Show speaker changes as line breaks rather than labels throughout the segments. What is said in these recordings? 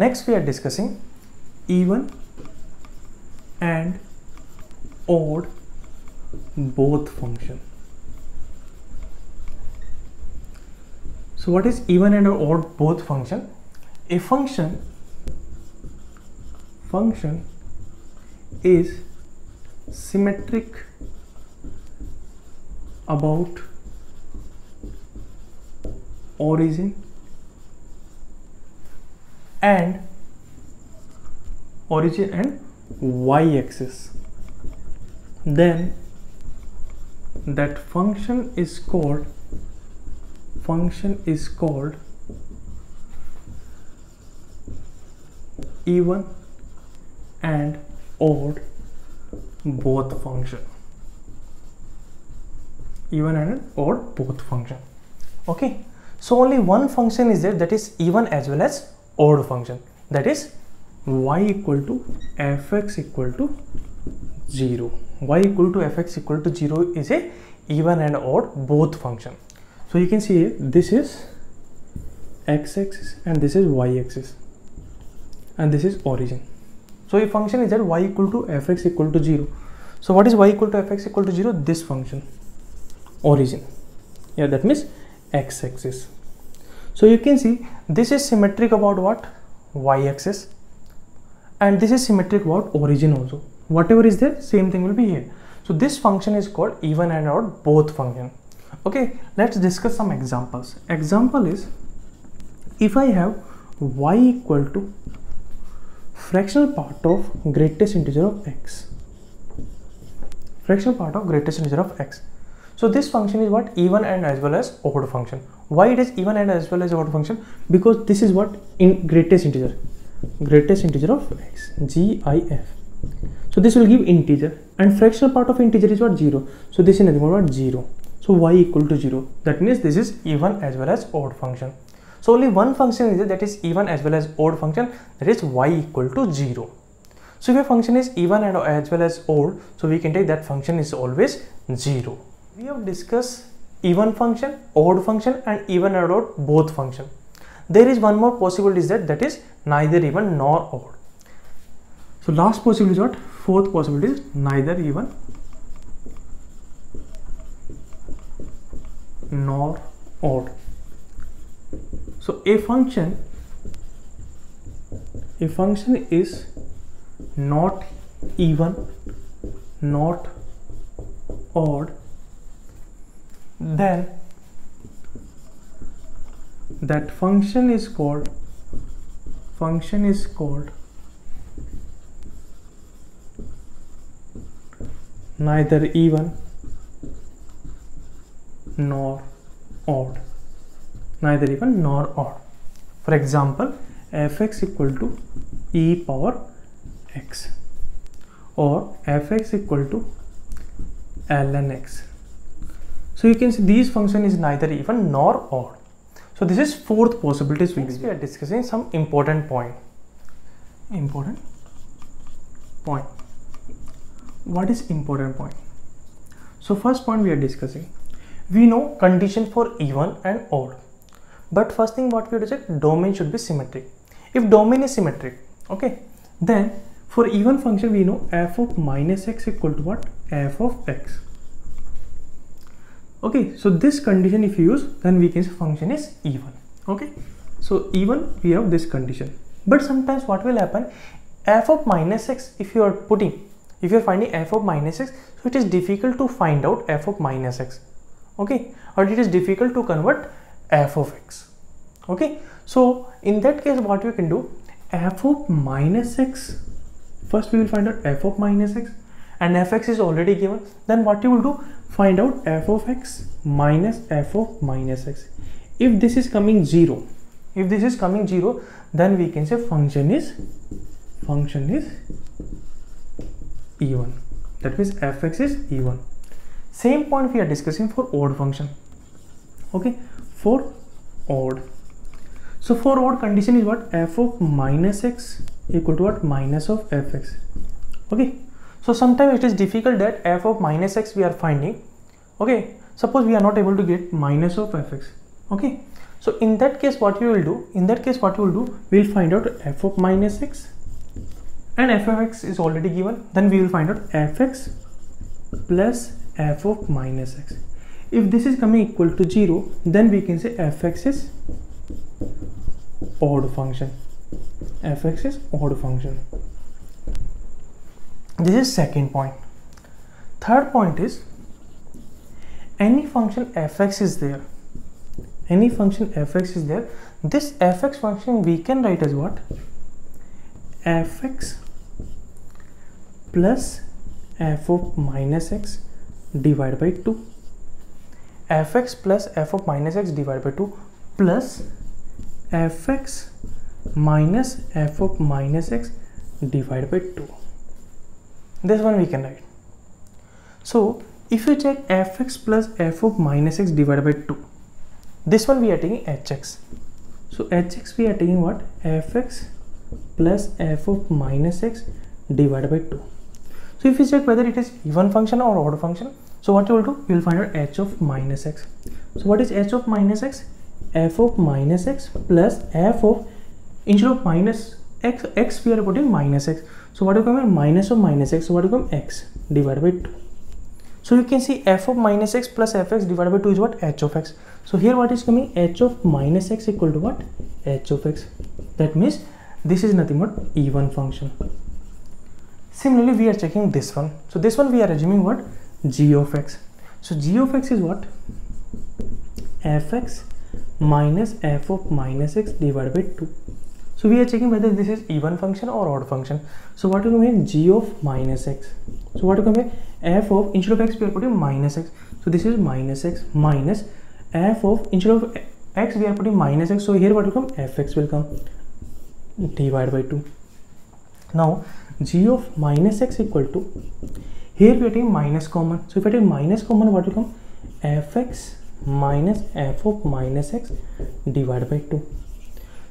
Next we are discussing even and odd both function. So what is even and odd both function? A function is symmetric about origin and y-axis, then that function is called even and odd both function. Even and odd both function. Okay, so only one function is there, that is even as well as odd function, that is y equal to fx equal to 0. Y equal to fx equal to 0 is a even and odd both function. So you can see here, this is x-axis and this is y-axis and this is origin. So a function is that y equal to fx equal to 0. So what is y equal to fx equal to 0? This function, origin. Yeah, that means x-axis. So you can see this is symmetric about what? Y-axis, and this is symmetric about origin also. Whatever is there, same thing will be here. So this function is called even and odd both function. Okay, let's discuss some examples. Example is, if I have y equal to fractional part of greatest integer of x. Fractional part of greatest integer of x. So this function is what? Even and as well as odd function. Why it is even and as well as odd function? Because this is what? In greatest integer of x, GIF. So this will give integer, and fractional part of integer is what? 0. So this is nothing but what? 0. So y equal to 0. That means this is even as well as odd function. So only one function is there, that is even as well as odd function, that is y equal to 0. So if a function is even and as well as odd, so we can take that function is always 0. We have discussed even function, odd function and even and odd both function. There is one more possibility, is that is neither even nor odd. So last possibility is what? Fourth possibility is neither even nor odd. So a function is not even, not odd, then that function is called neither even nor odd. Neither even nor odd. For example, fx equal to e power x, or fx equal to ln x. So you can see these function is neither even nor odd. So this is fourth possibilities. Next we are discussing some important point. What is important point? So first point we are discussing, we know condition for even and odd, but first thing what we have to check, domain should be symmetric. If domain is symmetric, okay, then for even function we know f of minus x equal to what? F of x. Okay, so this condition if you use, then we can say function is even. Okay, so even we have this condition, but sometimes what will happen, f of minus x, if you are finding f of minus x, so it is difficult to find out f of minus x. Okay, or it is difficult to convert f of x. Okay, so in that case what you can do, f of minus x, first we will find out f of minus x, and fx is already given. Then what you will do, find out f of x minus f of minus x. If this is coming 0, then we can say function is even. That means fx is even. Same point we are discussing for odd function. Okay, for odd. So for odd condition is what? F of minus x equal to what? Minus of fx. Okay, so sometimes it is difficult that f of minus x we are finding. Okay, suppose we are not able to get minus of fx. Okay, So in that case what you will do, we'll find out f of minus x, and f of x is already given, then we will find out fx plus f of minus x. If this is coming equal to 0, then we can say fx is odd function. Fx is odd function. This is second point. Third point is, any function fx is there, this fx function we can write as what? Fx plus f of minus x divided by 2. Fx plus f of minus x divided by 2 plus fx minus f of minus x divided by 2. This one we can write. So if you check fx plus f of minus x divided by 2, this one we are taking hx. So hx we are taking what? Fx plus f of minus x divided by 2. So if you check whether it is even function or odd function, so what you will do? You will find out h of minus x. So what is h of minus x? F of minus x plus f of, instead of minus x we are putting minus x. So what will come here? Minus of minus x. So what will come? X divided by 2. So you can see f of minus x plus fx divided by 2 is what? H of x. So here what is coming? H of minus x equal to what? H of x. That means this is nothing but even function. Similarly, we are checking this one. So this one we are assuming what? G of x. So g of x is what? Fx minus f of minus x divided by 2. So we are checking whether this is even function or odd function. So what will come here? G of minus x. So what will come here? F of, instead of x we are putting minus x. So this is minus x minus f of, instead of x we are putting minus x. So here what will come? Fx will come divided by 2. Now g of minus x equal to, here we are taking minus common. So if I take minus common, what will come? Fx minus f of minus x divided by 2.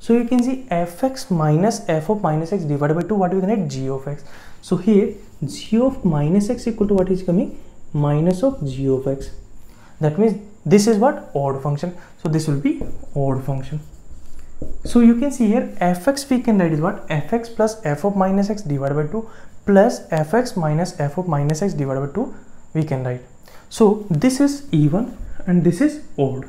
So you can see fx minus f of minus x divided by 2, what we can write? G of x. So here g of minus x equal to what is coming? Minus of g of x. That means this is what? Odd function. So this will be odd function. So you can see here fx we can write is what? Fx plus f of minus x divided by 2 plus fx minus f of minus x divided by 2 we can write. So this is even and this is odd.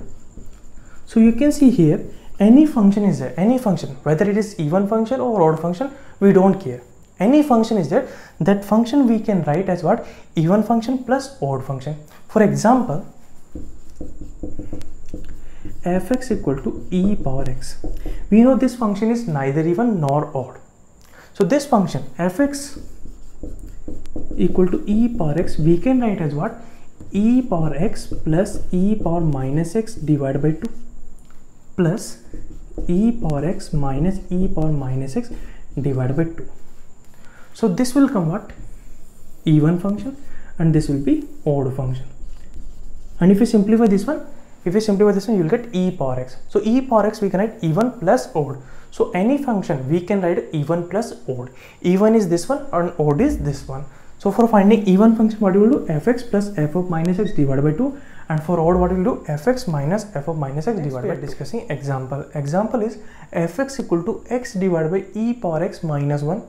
So you can see here any function is there, any function, whether it is even function or odd function, we don't care. Any function is there, that function we can write as what? Even function plus odd function. For example, fx equal to e power x. We know this function is neither even nor odd. So this function fx equal to e power x we can write as what? E power x plus e power minus x divided by 2 plus e power x minus e power minus x divided by 2. So this will come what? Even function, and this will be odd function. And if you simplify this one, you will get e power x. So e power x we can write even plus odd. So any function we can write even plus odd. Even is this one and odd is this one. So for finding even function, what you will do? Fx plus f of minus x divided by 2, and for odd what you will do? Fx minus f of minus x divided by 2. Discussing example. Example is fx equal to x divided by e power x minus 1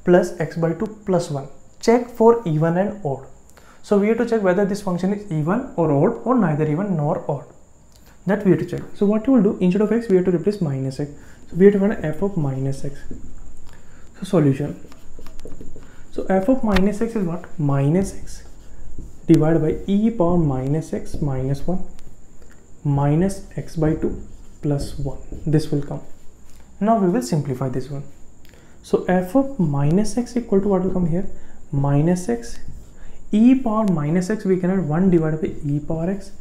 plus x by 2 plus 1. Check for even and odd. So we have to check whether this function is even or odd or neither even nor odd. That we have to check. So what you will do? Instead of x we have to replace minus x. So we have to find f of minus x. So solution. So f of minus x is what? Minus x divided by e power minus x minus 1 minus x by 2 plus 1. This will come. Now we will simplify this one. So f of minus x equal to what will come here? Minus x e power minus x we can add 1 divided by e power x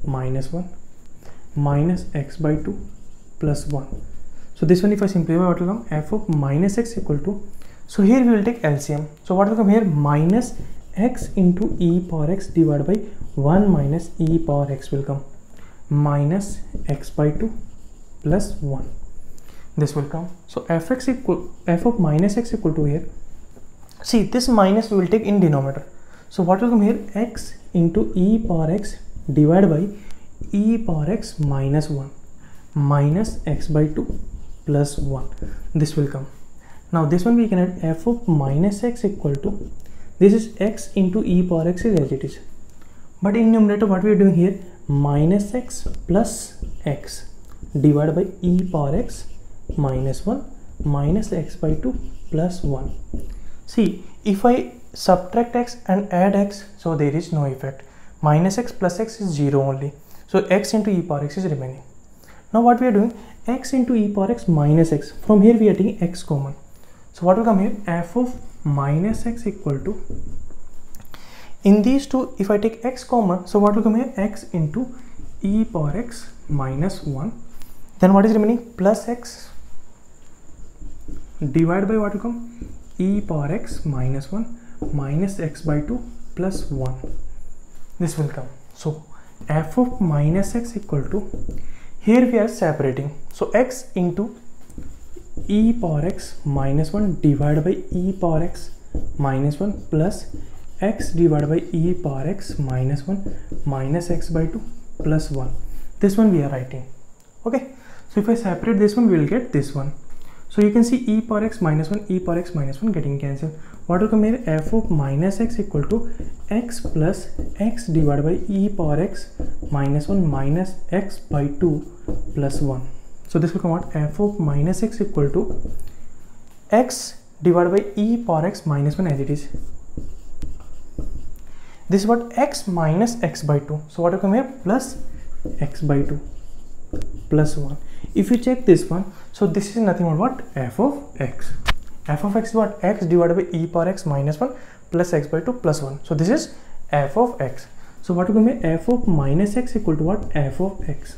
minus 1 minus x by 2 plus 1. So this one if I simplify, what will come? F of minus x equal to, so here we will take LCM. So what will come here? Minus x into e power x divided by 1 minus e power x will come minus x by 2 plus 1. This will come. So fx equal, f of minus x equal to here, see this minus we will take in denominator. So what will come here? X into e power x divided by e power x minus 1 minus x by 2 plus 1. This will come. Now this one we can add f of minus x equal to, this is x into e power x is as it is. But in numerator what we are doing here, minus x plus x divided by e power x minus 1 minus x by 2 plus 1. See, if I subtract x and add x, so there is no effect. Minus x plus x is 0 only. So x into e power x is remaining. Now what we are doing, x into e power x minus x. From here we are taking x common. So what will come here, f of minus x equal to, in these two if I take x common, so what will come here, x into e power x minus 1. Then what is remaining, plus x divided by what will come, e power x minus 1 minus x by 2 plus 1. This will come. So f of minus x equal to, here we are separating, so x into e power x minus 1 divided by e power x minus 1 plus x divided by e power x minus 1 minus x by 2 plus 1. This one we are writing. Okay, so if I separate this one, we will get this one. So you can see e power x minus 1, e power x minus 1 getting cancelled. What will come here, f of minus x equal to x plus x divided by e power x minus 1 minus x by 2 plus 1. So this will come out, f of minus x equal to x divided by e power x minus 1 as it is. This is what, x minus x by 2. So what will come here, plus x by 2 plus 1. If you check this one, so this is nothing but what, f of x. F of x is what, x divided by e power x minus 1 plus x by 2 plus 1. So this is f of x. So what will come here, f of minus x equal to what, f of x.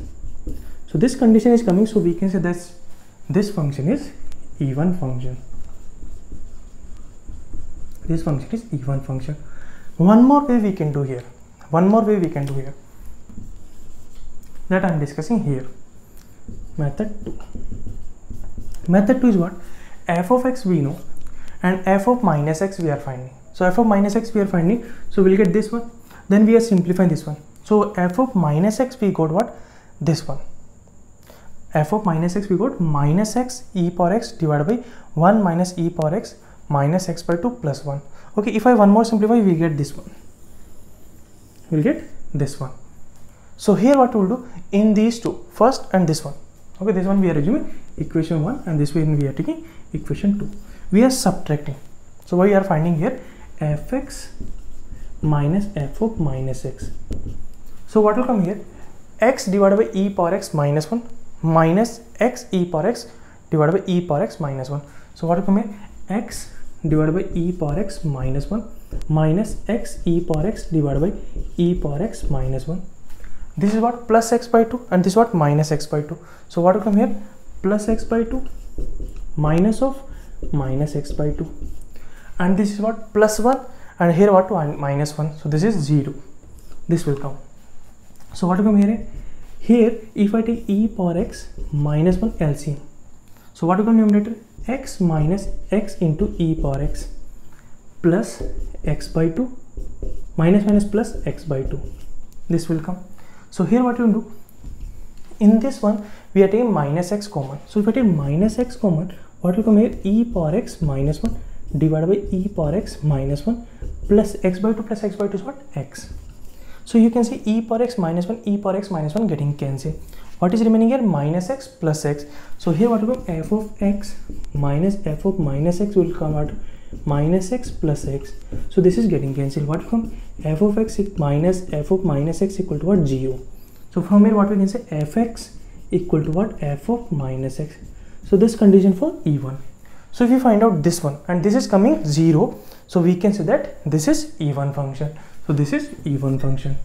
So this condition is coming, so we can say that this function is even function. This function is even function. One more way we can do here. That I am discussing here. Method 2. Method 2 is what? F of x we know and f of minus x we are finding. So f of minus x we are finding. So we'll get this one. Then we are simplifying this one. So f of minus x we got what? This one. F of minus x we got minus x e power x divided by 1 minus e power x minus x by 2 plus 1. Okay, if I one more simplify, we get this one. We'll get this one. So here what we'll do, in these two, first and this one. Okay, this one we are assuming equation 1 and this one we are taking equation 2. We are subtracting. So we are finding here fx minus f of minus x. So what will come here? X divided by e power x minus 1 minus x e power x divided by e power x minus 1. So what will come here? X divided by e power x minus 1 minus x e power x divided by e power x minus 1. This is what, plus x by 2 and this is what, minus x by 2. So what will come here? Plus x by 2 minus of minus x by 2. And this is what, plus 1 and here what, minus 1. So this is 0. This will come. So what will come here? Here if I take e power x minus 1 LCM. So what will come numerator? X minus x into e power x plus x by 2 minus plus x by 2. This will come. So here what you do, in this one we are taking minus x common. So if I take minus x common, what will come here? E power x minus 1 divided by e power x minus 1 plus x by 2 plus x by 2 is what? X. So you can see e power x minus 1, e power x minus 1 getting cancelled. What is remaining here? Minus x plus x. So here what will come? F of x minus f of minus x will come out minus x plus x. So this is getting cancelled. What will come? F of x minus f of minus x equal to what? 0. So from here what we can say? Fx equal to what? F of minus x. So this condition for even. So if you find out this one and this is coming 0, so we can say that this is even function. So this is even function.